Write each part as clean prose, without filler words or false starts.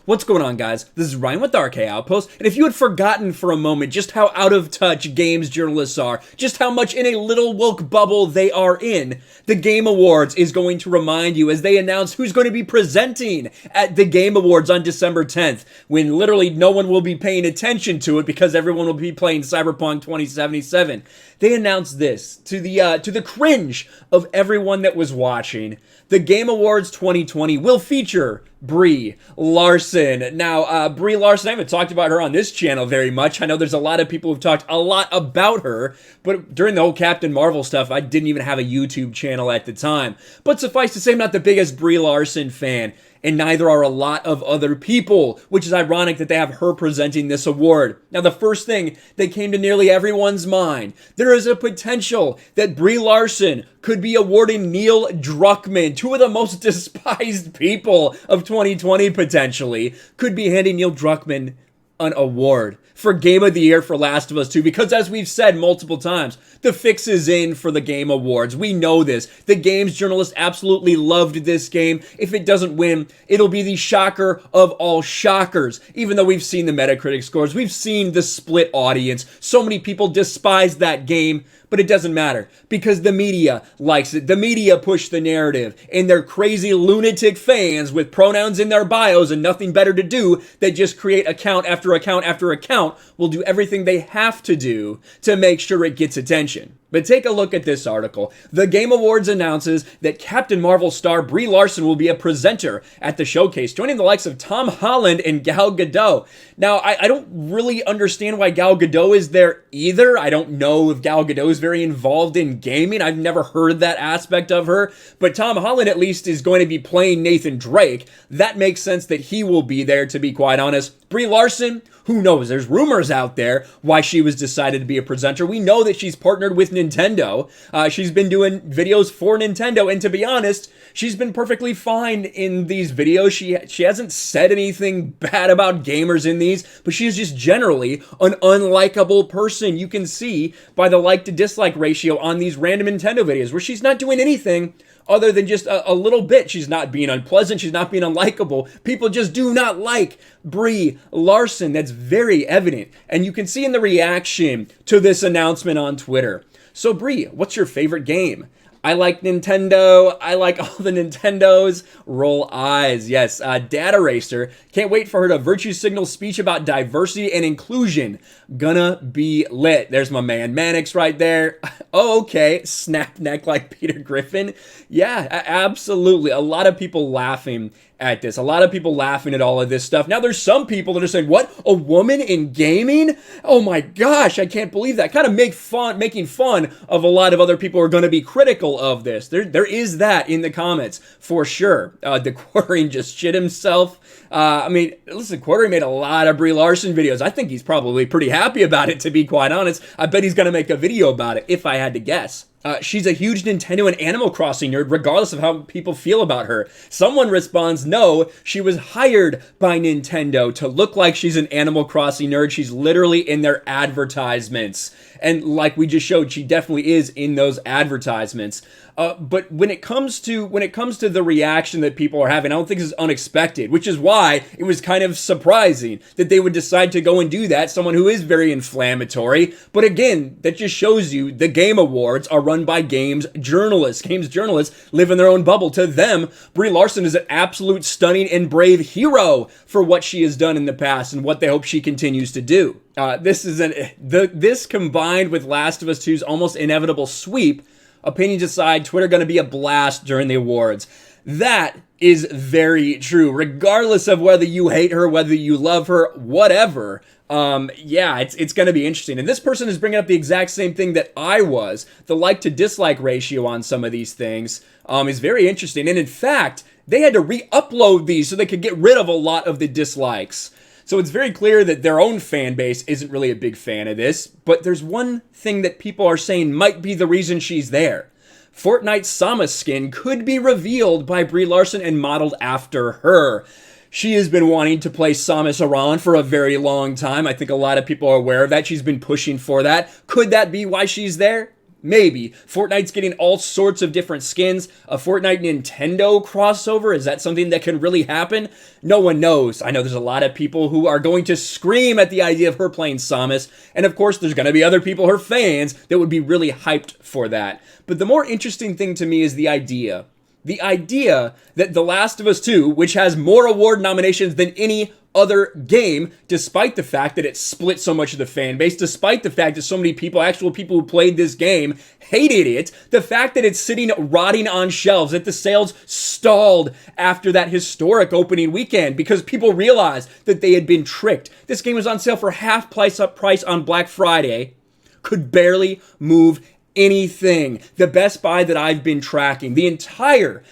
What's going on, guys? This is Ryan with RK Outpost, and if you had forgotten for a moment just how out of touch games journalists are, just how much in a little woke bubble they are in, the Game Awards is going to remind you as they announce who's going to be presenting at the Game Awards on December 10th, when literally no one will be paying attention to it because everyone will be playing Cyberpunk 2077. They announced this to the cringe of everyone that was watching. The Game Awards 2020 will feature Brie Larson. Now, Brie Larson, I haven't talked about her on this channel very much. I know there's a lot of people who've talked a lot about her, but during the whole Captain Marvel stuff, I didn't even have a YouTube channel at the time. But suffice to say, I'm not the biggest Brie Larson fan, and neither are a lot of other people, which is ironic that they have her presenting this award. Now, the first thing that came to nearly everyone's mind, there is a potential that Brie Larson could be awarding Neil Druckmann, two of the most despised people of 2020 potentially, could be handing Neil Druckmann an award for Game of the Year for Last of Us 2, because as we've said multiple times, the fix is in for the Game Awards. We know this. The games journalists absolutely loved this game. If it doesn't win, it'll be the shocker of all shockers. Even though we've seen the Metacritic scores, we've seen the split audience. So many people despise that game, but it doesn't matter because the media likes it. The media push the narrative, and their crazy lunatic fans with pronouns in their bios and nothing better to do, they just create account after account after account, will do everything they have to do to make sure it gets attention. But take a look at this article. The Game Awards announces that Captain Marvel star Brie Larson will be a presenter at the showcase, joining the likes of Tom Holland and Gal Gadot. Now, I don't really understand why Gal Gadot is there either. I don't know if Gal Gadot is very involved in gaming. I've never heard that aspect of her. But Tom Holland at least is going to be playing Nathan Drake. That makes sense that he will be there, to be quite honest. Brie Larson, who knows? There's rumors out there why she was decided to be a presenter. We know that she's partnered with Nintendo. She's been doing videos for Nintendo, and to be honest, she's been perfectly fine in these videos. She hasn't said anything bad about gamers in these, but she is just generally an unlikable person. You can see by the like to dislike ratio on these random Nintendo videos where she's not doing anything other than just a little bit. She's not being unpleasant. She's not being unlikable. People just do not like Brie Larson. That's very evident. And you can see in the reaction to this announcement on Twitter. So Brie, what's your favorite game? I like Nintendo. I like all the Nintendos. Roll eyes. Yes, Data Racer. Can't wait for her to virtue signal speech about diversity and inclusion. Gonna be lit. There's my man Mannix right there. Oh, okay. Snap neck like Peter Griffin. Yeah, absolutely. A lot of people laughing at this. A lot of people laughing at all of this stuff. Now, there's some people that are saying, what? A woman in gaming? Oh my gosh, I can't believe that. Kind of making fun of a lot of other people who are going to be critical of this. There is that in the comments, for sure. The Quartering just shit himself. I mean, listen, Quartering made a lot of Brie Larson videos. I think he's probably pretty happy about it, to be quite honest. I bet he's going to make a video about it, if I had to guess. She's a huge Nintendo and Animal Crossing nerd, regardless of how people feel about her. Someone responds, no, she was hired by Nintendo to look like she's an Animal Crossing nerd. She's literally in their advertisements. And like we just showed, she definitely is in those advertisements. But when it comes to the reaction that people are having, I don't think this is unexpected, which is why it was kind of surprising that they would decide to go and do that. Someone who is very inflammatory. But again, that just shows you the Game Awards are run by games journalists. Games journalists live in their own bubble. To them, Brie Larson is an absolute stunning and brave hero for what she has done in the past and what they hope she continues to do. This combined with Last of Us 2's almost inevitable sweep. Opinions aside, Twitter going to be a blast during the awards. That is very true. Regardless of whether you hate her, whether you love her, whatever. Yeah, it's going to be interesting. And this person is bringing up the exact same thing that I was. The like to dislike ratio on some of these things is very interesting. And in fact, they had to re-upload these so they could get rid of a lot of the dislikes. So it's very clear that their own fan base isn't really a big fan of this, but there's one thing that people are saying might be the reason she's there. Fortnite's Samus skin could be revealed by Brie Larson and modeled after her. She has been wanting to play Samus Aran for a very long time. I think a lot of people are aware of that. She's been pushing for that. Could that be why she's there? Maybe. Fortnite's getting all sorts of different skins. A Fortnite Nintendo crossover, is that something that can really happen? No one knows. I know there's a lot of people who are going to scream at the idea of her playing Samus, and of course there's going to be other people, her fans, that would be really hyped for that. But the more interesting thing to me is the idea. The idea that The Last of Us 2, which has more award nominations than any other game, despite the fact that it split so much of the fan base, despite the fact that so many people, actual people who played this game, hated it, the fact that it's sitting rotting on shelves, that the sales stalled after that historic opening weekend because people realized that they had been tricked. This game was on sale for half price on Black Friday, could barely move anything. The Best Buy that I've been tracking, the entire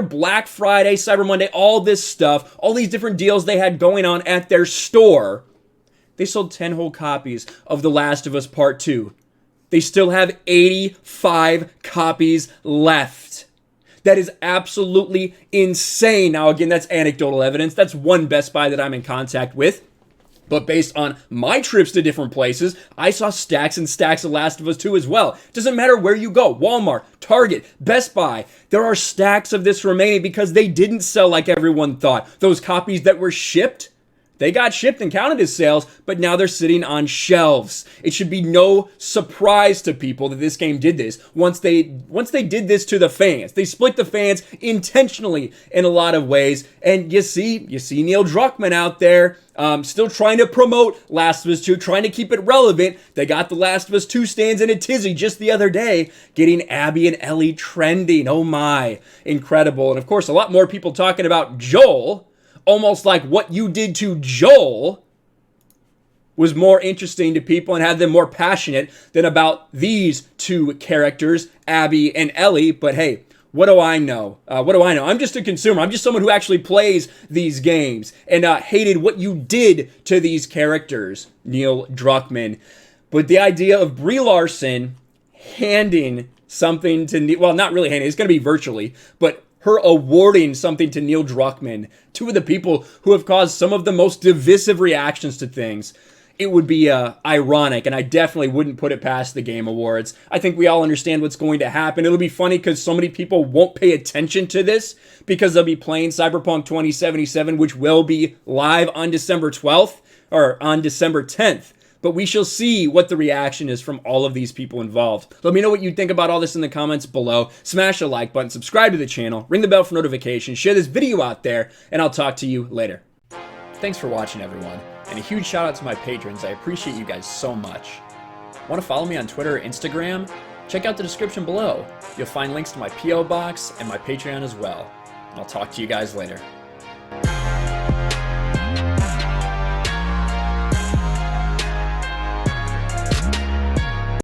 Black Friday, Cyber Monday, all this stuff, all these different deals they had going on at their store, they sold 10 whole copies of The Last of Us Part 2. They still have 85 copies left. That is absolutely insane. Now, again, that's anecdotal evidence. That's one Best Buy that I'm in contact with. But based on my trips to different places, I saw stacks and stacks of Last of Us 2 as well. Doesn't matter where you go, Walmart, Target, Best Buy, there are stacks of this remaining because they didn't sell like everyone thought. Those copies that were shipped, they got shipped and counted as sales, but now they're sitting on shelves. It should be no surprise to people that this game did this. Once they did this to the fans, they split the fans intentionally in a lot of ways. And you see Neil Druckmann out there still trying to promote Last of Us 2, trying to keep it relevant. They got the Last of Us 2 stands in a tizzy just the other day, getting Abby and Ellie trending. Oh my, incredible. And of course, a lot more people talking about Joel. Almost like what you did to Joel was more interesting to people and had them more passionate than about these two characters, Abby and Ellie. But hey, what do I know? I'm just a consumer. I'm just someone who actually plays these games and hated what you did to these characters, Neil Druckmann. But the idea of Brie Larson handing something to, well, not really handing, it's going to be virtually, but her awarding something to Neil Druckmann, two of the people who have caused some of the most divisive reactions to things, it would be ironic, and I definitely wouldn't put it past the Game Awards. I think we all understand what's going to happen. It'll be funny because so many people won't pay attention to this because they'll be playing Cyberpunk 2077, which will be live on December 12th, or on December 10th. But we shall see what the reaction is from all of these people involved. Let me know what you think about all this in the comments below. Smash the like button, subscribe to the channel, ring the bell for notifications, share this video out there, and I'll talk to you later. Thanks for watching, everyone, and a huge shout out to my patrons. I appreciate you guys so much. Want to follow me on Twitter or Instagram? Check out the description below. You'll find links to my P.O. box and my Patreon as well. And I'll talk to you guys later.